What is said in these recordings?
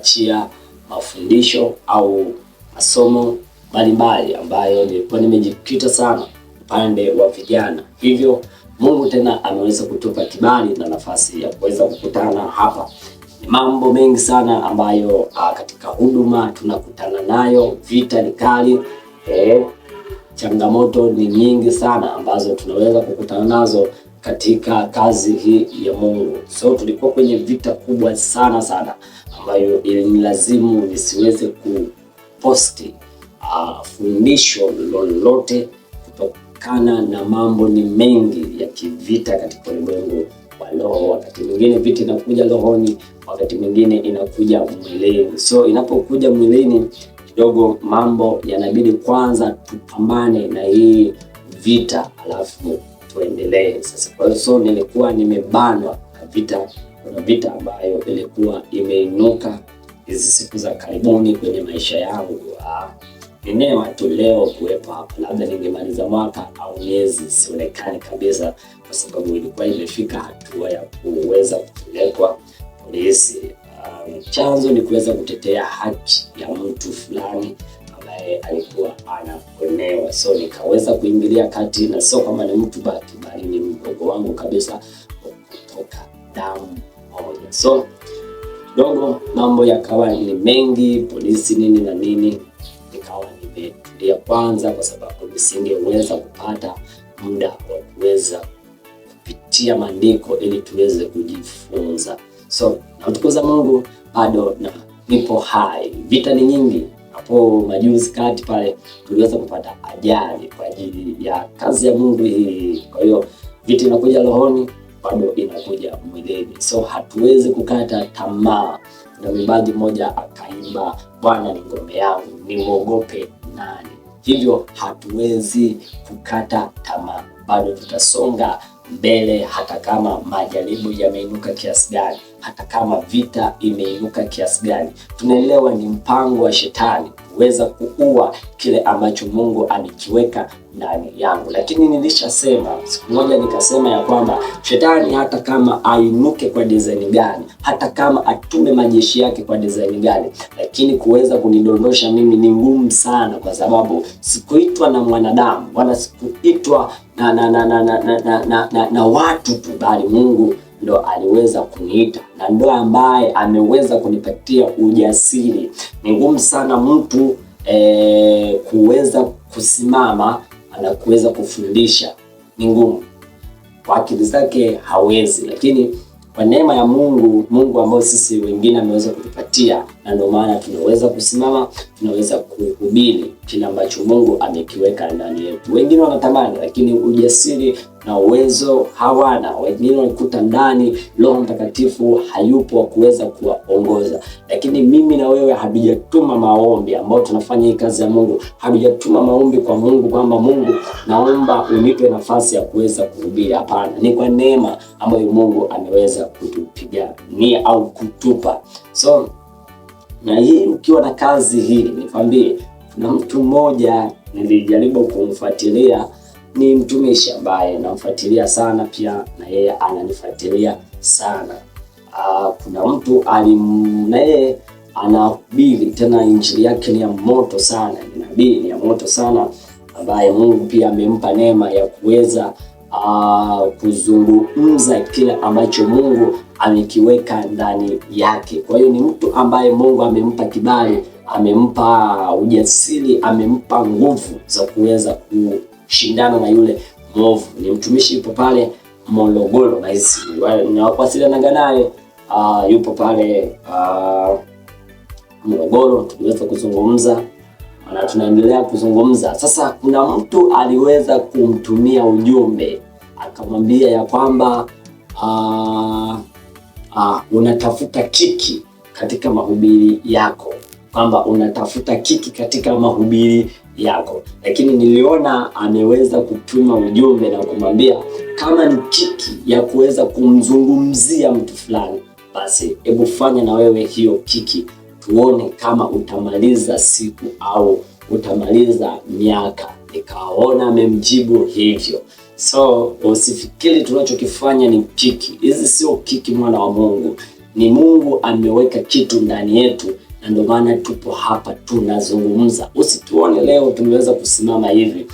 kuachia mafundisho au masomo mbalimbali ambayo nilikuwa nimejikita sana upande wa vijana. Hivyo Mungu tena ameweza kutupa kibali na nafasi ya kuweza kukutana hapa. Ni mambo mengi sana ambayo katika huduma tunakutana nayo. Vita ni kali, changamoto ni nyingi sana ambazo tunaweza kukutana nazo katika kazi hii ya Mungu. So tulikuwa kwenye vita kubwa sana ambayo ilinilazimu nisiweze kuposti fundisho lolote kutokana na mambo ni mengi ya kivita katika ulimwengu wa roho. Wakati mwingine vita inakuja rohoni, wakati mwingine inakuja mwilini. So inapokuja mwilini kidogo mambo yanabidi kwanza tupambane na hii vita alafu tuendelee. Sasa kwa hiyo nilikuwa nimebanwa na vita. Kuna vita ambayo ilikuwa imeinuka hizi siku za karibuni kwenye maisha yangu. Ni neema tu leo kuwepo hapa. Labda ningemaliza mwaka au miezi sionekani kabisa, kwa sababu ilikuwa imefika hatua ya kuweza kupelekwa polisi. Chanzo ni kuweza kutetea haki ya mtu fulani ambaye alikuwa anaonewa. So nikaweza kuingilia kati, na sio kama ni mtu bali ni mdogo wangu kabisa kutoka damu moja. So dogo mambo yakawa ni mengi, polisi nini na nini. Nikawa nimetulia kwanza, kwa sababu nisingeweza kupata muda wa kuweza kupitia maandiko ili tuweze kujifunza. So namtukuza Mungu, bado na nipo hai. Vita ni nyingi. Hapo majuzi kati pale tuliweza kupata ajali kwa ajili ya kazi ya Mungu hii. Kwa hiyo vita inakuja rohoni, bado inakuja mwilini. So hatuwezi kukata tamaa. Na mwimbaji mmoja akaimba, Bwana ni ngome yangu, nimwogope nani? Hivyo hatuwezi kukata tamaa. Bado tutasonga mbele hata kama majaribu yameinuka kiasi gani, hata kama vita imeinuka kiasi gani. Tunaelewa ni mpango wa shetani kuweza kuua kile ambacho Mungu amekiweka ndani yangu. Lakini nilishasema siku moja, nikasema ya kwamba shetani hata kama ainuke kwa design gani, hata kama atume majeshi yake kwa design gani, lakini kuweza kunidondosha mimi ni ngumu sana, kwa sababu sikuitwa na mwanadamu wala sikuitwa na watu tu, bali Mungu ndo aliweza kuniita na ndo ambaye ameweza kunipatia ujasiri. Ni ngumu sana mtu kuweza kusimama na kuweza kufundisha, ni ngumu. Kwa akili zake hawezi, lakini kwa neema ya Mungu ambao sisi wengine ameweza kutupatia, na ndio maana tunaweza kusimama, tunaweza kuhubiri kile ambacho Mungu amekiweka ndani yetu. Wengine wanatamani, lakini ujasiri na uwezo hawana. Wengine walikuta ndani Roho Mtakatifu hayupo kuweza kuwaongoza. Lakini mimi na wewe hatujatuma maombi ambao tunafanya hii kazi ya Mungu. Hatujatuma maombi kwa Mungu kwamba Mungu, naomba unipe nafasi ya kuweza kuhubiri. Hapana, ni kwa neema ambayo Mungu ameweza kutupigania au kutupa. So na hii ukiwa na kazi hii, nikwambie kuna mtu mmoja nilijaribu kumfuatilia, ni mtumishi ambaye namfuatilia sana pia, na yeye ananifuatilia sana. Kuna mtu na yeye anahubiri, tena injili yake ni ya moto sana, ni nabii ni ya moto sana, ambaye Mungu pia amempa neema ya kuweza kuzungumza kile ambacho Mungu amekiweka ndani yake. Kwa hiyo ni mtu ambaye Mungu amempa kibali, amempa ujasiri, amempa nguvu za kuweza kushindana na yule mwovu. Ni mtumishi yupo pale Morogoro, na hizi nawasiliana naye, yupo pale Morogoro. Tuliweza kuzungumza na tunaendelea kuzungumza. Sasa kuna mtu aliweza kumtumia ujumbe, akamwambia ya kwamba unatafuta kiki katika mahubiri yako, kwamba unatafuta kiki katika mahubiri yako. Lakini niliona ameweza kutuma ujumbe na kumwambia kama ni kiki ya kuweza kumzungumzia mtu fulani, basi hebu fanya na wewe hiyo kiki, tuone kama utamaliza siku au utamaliza miaka. Nikaona amemjibu hivyo. So usifikiri tunachokifanya ni kiki. Hizi sio kiki, mwana wa Mungu. ni Mungu ameweka kitu ndani yetu, na ndio maana tupo hapa tunazungumza. Usituone leo tumeweza kusimama hivi,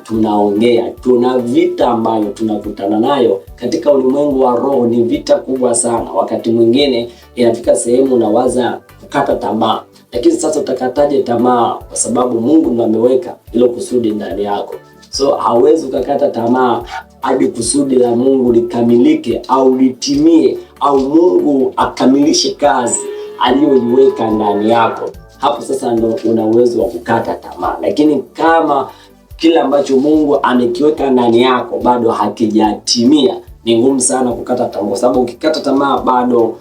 tunaongea. Tuna vita ambayo tunakutana nayo katika ulimwengu wa roho, ni vita kubwa sana. Wakati mwingine inafika sehemu unawaza kukata tamaa, lakini sasa utakataje tamaa? Kwa sababu Mungu ndo ameweka hilo kusudi ndani yako. So hauwezi ukakata tamaa hadi kusudi la Mungu likamilike au litimie, au Mungu akamilishe kazi aliyoiweka ndani yako. Hapo sasa ndo una uwezo wa kukata tamaa. Lakini kama kila ambacho Mungu amekiweka ndani yako bado hakijatimia, ni ngumu sana kukata tamaa, kwa sababu ukikata tamaa bado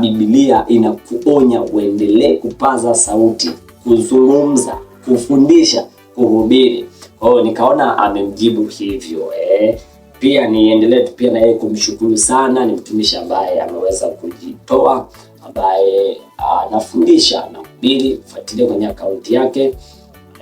Biblia inakuonya uendelee kupaza sauti, kuzungumza, kufundisha, kuhubiri. Kwa hiyo nikaona amemjibu hivyo. Pia niendelee pia na yeye kumshukuru sana. Ni mtumishi ambaye ameweza kujitoa, ambaye anafundisha na kuhubiri. Fuatilia kwenye akaunti yake,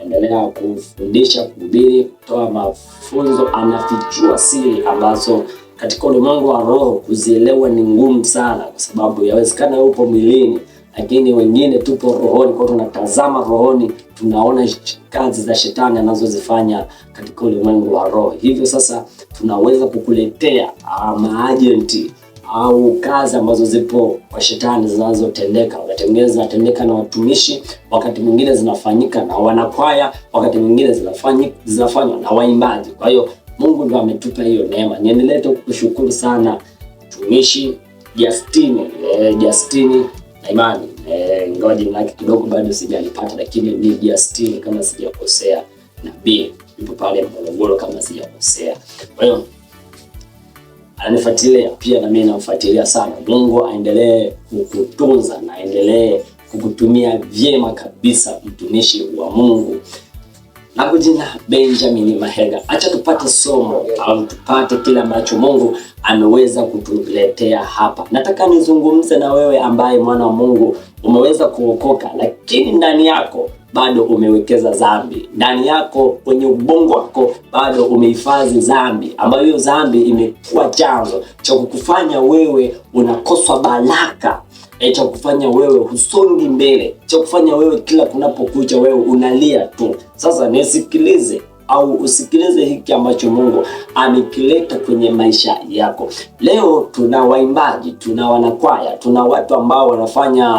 anaendelea kufundisha, kuhubiri, kutoa mafunzo, anafichua siri ambazo katika ulimwengu wa roho kuzielewa ni ngumu sana, kwa sababu yawezekana upo mwilini lakini wengine tupo rohoni. Kwa tunatazama rohoni, tunaona kazi za shetani anazozifanya katika ulimwengu wa roho. Hivyo sasa tunaweza kukuletea maagenti au kazi ambazo zipo kwa shetani zinazotendeka. Wakati mwingine zinatendeka na watumishi, wakati mwingine zinafanyika na wanakwaya, wakati mwingine zinafanywa na waimbaji. Kwa hiyo Mungu ndo ametupa hiyo neema. Niendelee kukushukuru sana mtumishi Justini na Imani. Ingawa jina lake kidogo bado sijalipata, lakini ni Justini kama sijakosea, na B yupo pale Morogoro kama sijakosea. Kwa hiyo ananifuatilia pia, na mimi namfuatilia sana. Mungu aendelee kukutunza na aendelee kukutumia vyema kabisa, mtumishi wa Mungu. Na jina Benjamin Mahega. Acha tupate somo au tupate kile ambacho Mungu ameweza kutuletea hapa. Nataka nizungumze na wewe ambaye mwana wa Mungu umeweza kuokoka, lakini ndani yako bado umewekeza dhambi. Ndani yako kwenye ubongo wako bado umehifadhi dhambi, ambayo hiyo dhambi imekuwa chanzo cha kukufanya wewe unakoswa baraka, cha kufanya wewe husongi mbele, cha kufanya wewe kila kunapokucha wewe unalia tu. Sasa nisikilize au usikilize hiki ambacho Mungu amekileta kwenye maisha yako. Leo tuna waimbaji, tuna wanakwaya, tuna watu ambao wanafanya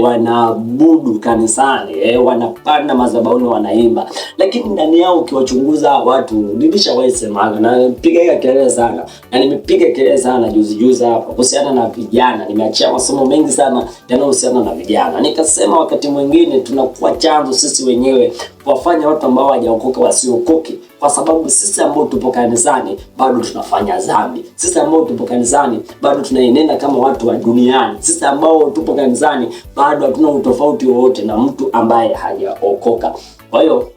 wanaabudu kanisani, wanapanda madhabahuni wanaimba, lakini ndani yao ukiwachunguza watu, nilishawahi sema na nipiga kelele sana, na nimepiga kelele sana juzi hapa kuhusiana na vijana. Nimeachia masomo mengi sana yanayohusiana na vijana. Nikasema wakati mwingine tunakuwa chanzo sisi wenyewe kuwafanya watu ambao hawajaokoka wasiokoke, kwa sababu sisi ambao tupo kanisani bado tunafanya dhambi. Sisi ambao tupo kanisani bado tunaenenda kama watu wa duniani. Sisi ambao tupo kanisani bado hatuna utofauti wowote na mtu ambaye hajaokoka. Kwa hiyo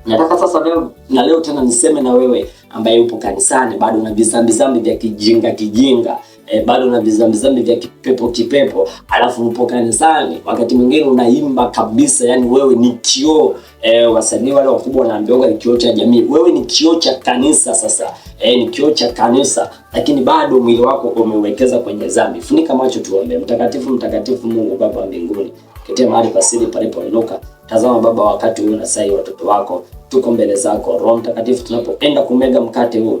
nataka sasa leo tena niseme na wewe ambaye upo kanisani bado una vizambi vya kijinga, bado una vizambi vya kipepo, alafu upo kanisani. Wakati mwingine unaimba kabisa, yani wewe ni kioo. Wasanii wale wakubwa wanaambiwa ni kioo cha jamii. Wewe ni kioo cha kanisa sasa. Ni kioo cha kanisa, lakini bado mwili wako umewekeza kwenye dhambi. Funika macho tuombe. Mtakatifu Mungu Baba wa mbinguni, ketia mahali pasiri palipoinuka. Tazama Baba, wakati huu na sai watoto wako tuko mbele zako. Roho Mtakatifu, tunapoenda kumega mkate huu,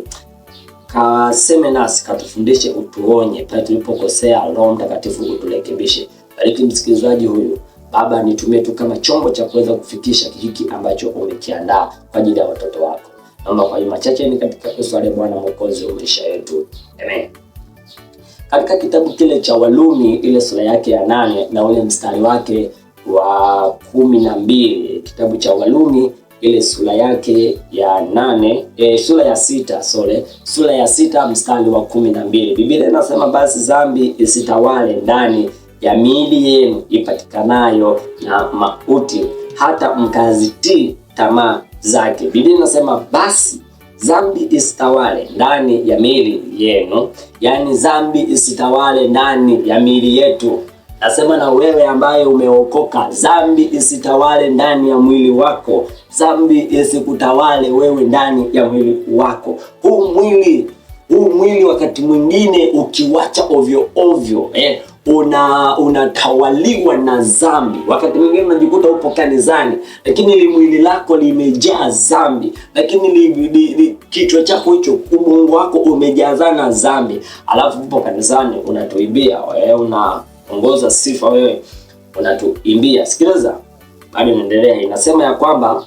kaseme nasi, katufundishe, utuonye pale tulipokosea. Roho Mtakatifu uturekebishe. Bariki msikilizaji huyu Baba, nitumie tu kama chombo cha kuweza kufikisha hiki ambacho umekiandaa kwa ajili ya watoto wako. Naomba kwa machache ni katika Yesu aliye Bwana Mwokozi wa maisha yetu. Amen. Katika kitabu kile cha Warumi ile sura yake ya 8 na ule mstari wake wa 12, kitabu cha Warumi ile sura yake ya 8, sura ya 6 mstari wa 12. Biblia inasema, basi dhambi isitawale ndani ya miili yenu ipatikanayo na mauti, hata mkazitii tamaa zake. Biblia inasema basi dhambi isitawale ndani ya miili yenu, yani dhambi isitawale ndani ya miili yetu. Nasema na wewe ambaye umeokoka, dhambi isitawale ndani ya mwili wako. Dhambi isikutawale wewe ndani ya mwili wako. Huu mwili wakati mwingine ukiwacha ovyo, unatawaliwa na dhambi. Wakati mwingine unajikuta upo kanisani, lakini mwili lako limejaa dhambi, lakini kichwa chako hicho, ubongo wako umejazana dhambi. Alafu upo kanisani unatuibia, wewe unaongoza sifa, wewe unatuimbia. Sikiliza, bado inaendelea, inasema ya kwamba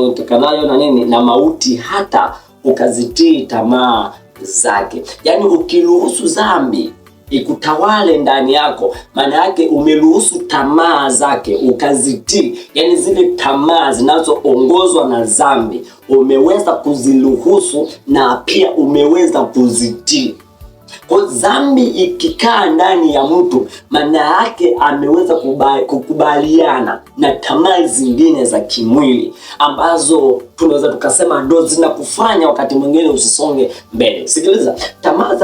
utokanayo na nini? Na mauti, hata ukazitii tamaa zake. Yani ukiruhusu dhambi ikutawale ndani yako, maana yake umeruhusu tamaa zake ukazitii. Yani zile tamaa zinazoongozwa na dhambi umeweza kuziruhusu na pia umeweza kuzitii. Kwa dhambi ikikaa ndani ya mtu, maana yake ameweza kukubaliana na tamaa zingine za kimwili ambazo tunaweza tukasema ndo zinakufanya wakati mwingine usisonge mbele. Sikiliza, tamaa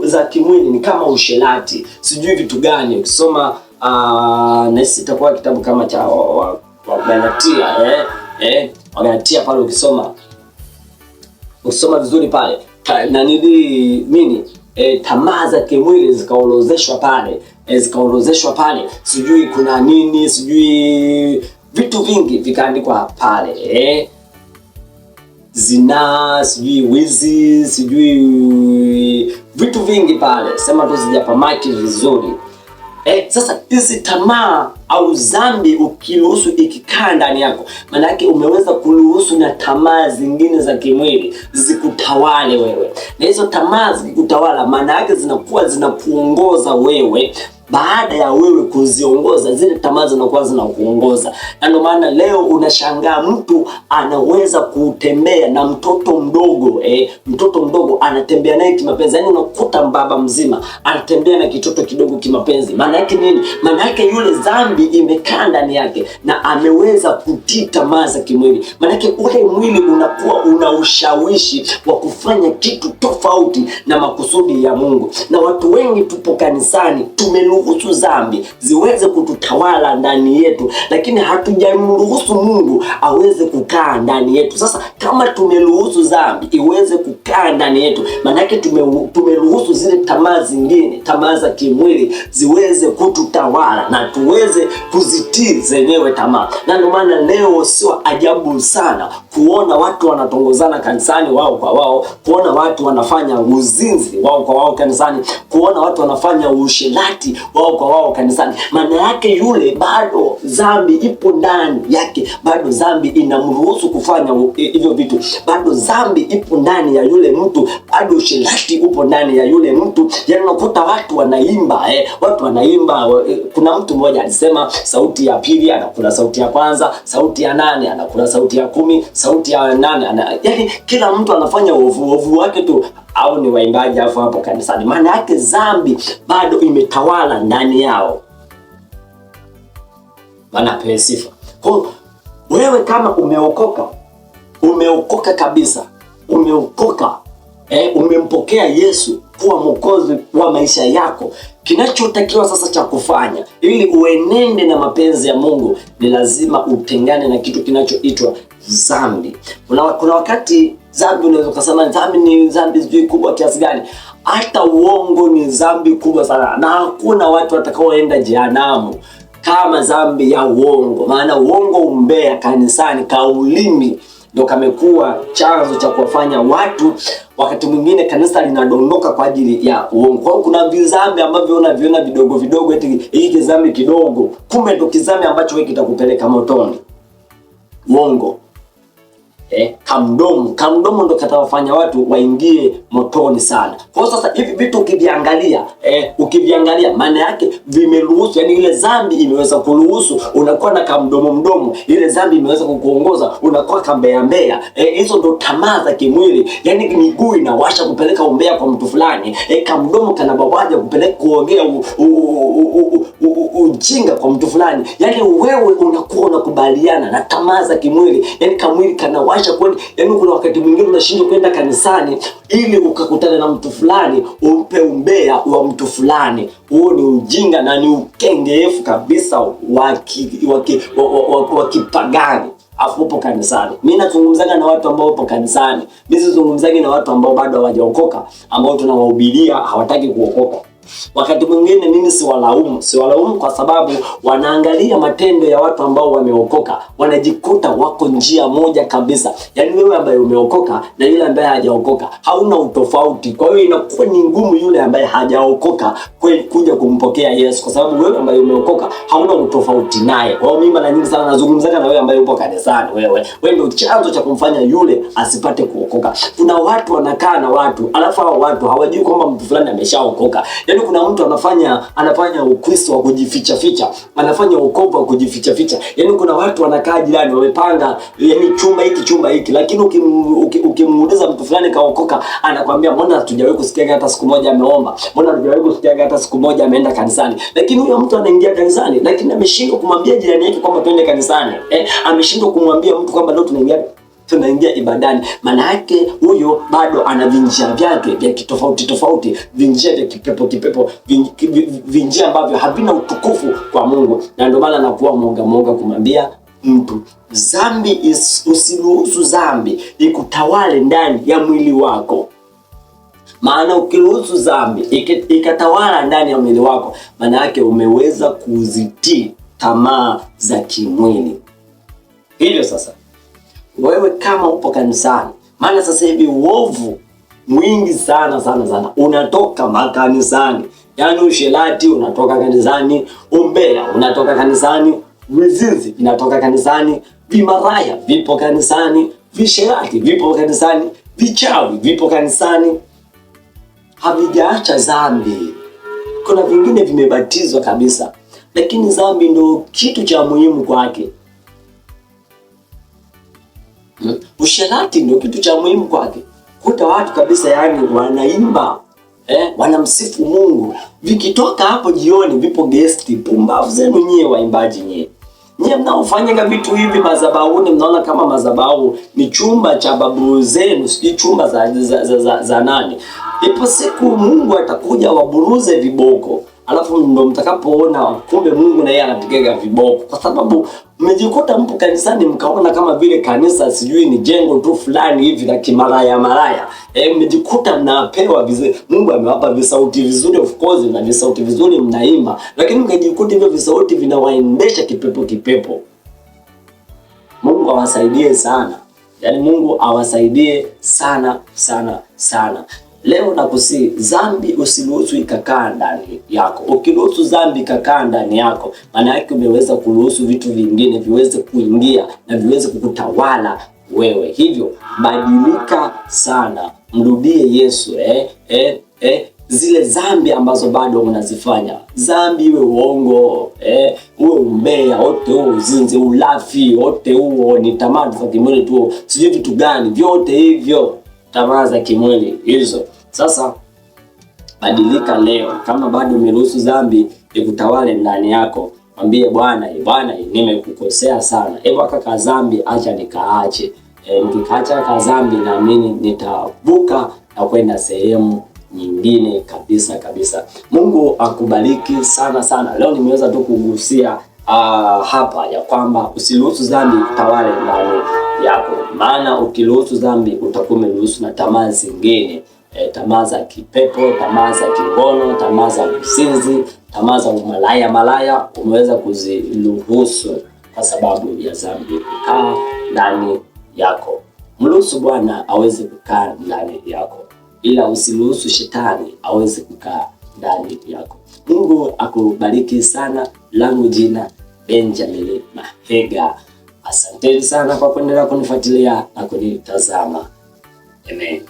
za kimwili ni kama usherati, sijui vitu gani. Ukisoma na sisi itakuwa kitabu kama cha Wagalatia, Wagalatia pale, ukisoma vizuri pale na nini tamaa za kimwili zikaorozeshwa pale, sijui kuna nini, sijui vitu vingi vikaandikwa pale, zina, sijui wizi, sijui vitu vingi pale, sema tu sijapamaki vizuri. Sasa hizi tamaa au dhambi ukiruhusu ikikaa ndani yako, maana yake umeweza kuruhusu na tamaa zingine za kimwili zikutawale wewe. Na hizo tamaa zikutawala, maana yake zinakuwa zinakuongoza wewe. Baada ya wewe kuziongoza, zile tamaa zinakuwa zinakuongoza. Na ndio maana leo unashangaa mtu anaweza kutembea na mtoto mdogo, mtoto mdogo anatembea naye kimapenzi. Yaani unakuta baba mzima anatembea na kitoto kidogo kimapenzi. Maana yake nini? Maana yake yule dhambi imekaa ndani yake na ameweza kutii tamaa za kimwili. Maana yake ule mwili unakuwa una ushawishi wa kufanya kitu tofauti na makusudi ya Mungu. Na watu wengi tupo kanisani, tumeruhusu dhambi ziweze kututawala ndani yetu, lakini hatujamruhusu Mungu aweze kukaa ndani yetu. Sasa kama tumeruhusu dhambi iweze kukaa ndani yetu, maana yake tumeruhusu zile tamaa zingine, tamaa za kimwili ziweze kututawala na tuweze kuzitii zenyewe tamaa. Na ndio maana leo sio ajabu sana kuona watu wanatongozana kanisani wao kwa wao, kuona watu wanafanya uzinzi wao kwa wao kanisani, kuona watu wanafanya usherati wao kwa wao kanisani. Maana yake yule bado dhambi ipo ndani yake, bado dhambi inamruhusu kufanya hivyo vitu, bado dhambi ipo ndani ya yule mtu, bado usherati upo ndani ya yule mtu. Yaani unakuta watu wanaimba, watu wanaimba. Kuna mtu mmoja alisema sauti ya pili anakula sauti ya kwanza, sauti ya 8 anakula sauti ya 10, sauti ya 8 yaani kila mtu anafanya uovu wake tu, au ni waimbaji hapo kanisani. Maana yake dhambi bado imetawala ndani yao. Bwana apewe sifa. Kwa wewe kama umeokoka kabisa, umeokoka, umempokea Yesu kuwa mwokozi wa maisha yako, kinachotakiwa sasa cha kufanya ili uenende na mapenzi ya Mungu ni lazima utengane na kitu kinachoitwa dhambi. Kuna wakati dhambi unaweza kusema dhambi ni dhambi sijui kubwa kiasi gani. Hata uongo ni dhambi kubwa sana, na hakuna watu watakaoenda jehanamu kama dhambi ya uongo. Maana uongo, umbea kanisani, kaulimi ndio kamekuwa chanzo cha kuwafanya watu wakati mwingine kanisa linadondoka kwa ajili ya uongo. Kwa kuna dhambi ambavyo unaviona vidogo vidogo, eti hiki dhambi kidogo, kumbe ndio kidhambi ambacho wewe kitakupeleka motoni. Uongo. Kamdomo ndo katawafanya watu waingie motoni sana. Kwa sasa hivi vitu ukiviangalia maana yake vimeruhusu, yani ile dhambi imeweza kuruhusu unakuwa na kamdomo, ile dhambi imeweza kukuongoza unakuwa kambea. Hizo ndo tamaa za kimwili. Yani miguu inawasha kupeleka umbea kwa mtu fulani, kamdomo kanabawaja kupeleka kuongea ujinga kwa mtu fulani. Yani wewe unakuwa unakubaliana na tamaa za kimwili, yani kamwili kanawasha kwani. Yani kuna wakati mwingine unashindwa kwenda kanisani ili ukakutana na mtu fulani umpe umbea wa mtu fulani. Huo ni ujinga na ni ukengeefu kabisa wa kipagani. Afu upo kanisani. Mimi nazungumzaga na watu ambao wapo kanisani. Mimi sizungumzagi na watu ambao bado hawajaokoka, ambao tunawahubiria hawataki kuokoka. Wakati mwingine mimi siwalaumu kwa sababu wanaangalia matendo ya watu ambao wameokoka, wanajikuta wako njia moja kabisa. Yaani wewe ambaye umeokoka na yule ambaye hajaokoka hauna utofauti. Kwa hiyo inakuwa ni ngumu yule ambaye hajaokoka kuja kumpokea Yesu, kwa sababu wewe ambaye umeokoka hauna utofauti naye. Kwa hiyo mimi mara nyingi sana nazungumza na wewe ambaye upo kanisani, wewe ndio chanzo cha kumfanya yule asipate kuokoka. Kuna watu wanakaa na watu, alafu hao watu hawajui kwamba mtu fulani ameshaokoka. Yaani kuna mtu anafanya Ukristo wa kujificha ficha, anafanya wokovu wa kujificha ficha. Yaani kuna watu wanakaa jirani wamepanga, yaani chumba hiki, lakini ukimuuliza mtu fulani kaokoka, anakuambia mbona hatujawahi kusikia hata siku moja ameomba, mbona hatujawahi kusikia hata siku moja ameenda kanisani. Lakini huyo mtu anaingia kanisani, lakini ameshindwa kumwambia jirani yake kwamba twende kanisani. Ameshindwa kumwambia mtu kwamba leo tunaingia ibadani. Maana yake huyo bado ana vinjia vyake vya tofauti, vinjia vya kipepo, vinjia ambavyo havina utukufu kwa Mungu. Na ndio maana anakuwa mwonga kumwambia mtu usiruhusu dhambi ikutawale ndani ya mwili wako. Maana ukiruhusu dhambi ikatawala ndani ya mwili wako, maana yake umeweza kuzitii tamaa za kimwili. Hivyo sasa wewe kama upo kanisani, maana sasa hivi uovu mwingi sana unatoka makanisani. Yaani usherati unatoka kanisani, umbea unatoka kanisani, vizinzi vinatoka kanisani, vimaraya vipo kanisani, visherati vipo kanisani, vichawi vipo kanisani. Havijaacha dhambi. Kuna vingine vimebatizwa kabisa, lakini dhambi ndio kitu cha muhimu kwake. Usherati ndio kitu cha muhimu kwake. Kuta watu kabisa yani wanaimba, wanamsifu Mungu. Vikitoka hapo jioni vipo guesti. Pumbavu zenu nyie waimbaji nyie. Nyie mnaofanya vitu hivi madhabahuni, mnaona kama madhabahu ni chumba cha babu zenu, sijui chumba za nani. Ipo siku Mungu atakuja waburuze viboko. Alafu ndo mtakapoona kumbe Mungu na yeye anapiga viboko, kwa sababu mmejikuta mpo kanisani mkaona kama vile kanisa sijui ni jengo tu fulani hivi la kimalaya. Mmejikuta mnapewa vizuri, Mungu amewapa visauti vizuri, of course na visauti vizuri mnaimba, lakini mkajikuta hivyo visauti vinawaendesha kipepo. Mungu awasaidie sana. Yaani Mungu awasaidie sana. Leo nakusihi, dhambi usiruhusu ikakaa ndani yako. Ukiruhusu dhambi ikakaa ndani yako, maana yake umeweza kuruhusu vitu vingine viweze kuingia na viweze kukutawala wewe. Hivyo badilika sana, mrudie Yesu. Zile dhambi ambazo bado unazifanya, dhambi iwe uongo, uwe umbea, wote huo uzinzi, ulafi, wote huo ni tamaa za kimwili tu, sijui vitu gani, vyote hivyo tamaa za kimwili hizo. Sasa badilika leo. Kama bado umeruhusu dhambi ikutawale ndani yako, mwambie Bwana, nimekukosea sana. Kaka dhambi acha nikaache. Nikikaacha kaka dhambi, naamini nitavuka na kwenda sehemu nyingine kabisa. Mungu akubariki sana. Leo nimeweza tu kugusia hapa ya kwamba usiruhusu dhambi ikutawale ndani yako. Maana ukiruhusu dhambi utakuwa umeruhusu na tamaa zingine, tamaa za kipepo, tamaa za kingono, tamaa za usinzi, tamaa za malaya umeweza kuziruhusu kwa sababu ya dhambi kukaa ndani yako. Mruhusu Bwana aweze kukaa ndani yako, ila usiruhusu shetani aweze kukaa ndani yako. Mungu akubariki sana. Langu jina Benjamin Mahega. Asanteni sana kwa kuendelea kunifuatilia na kunitazama. Amen.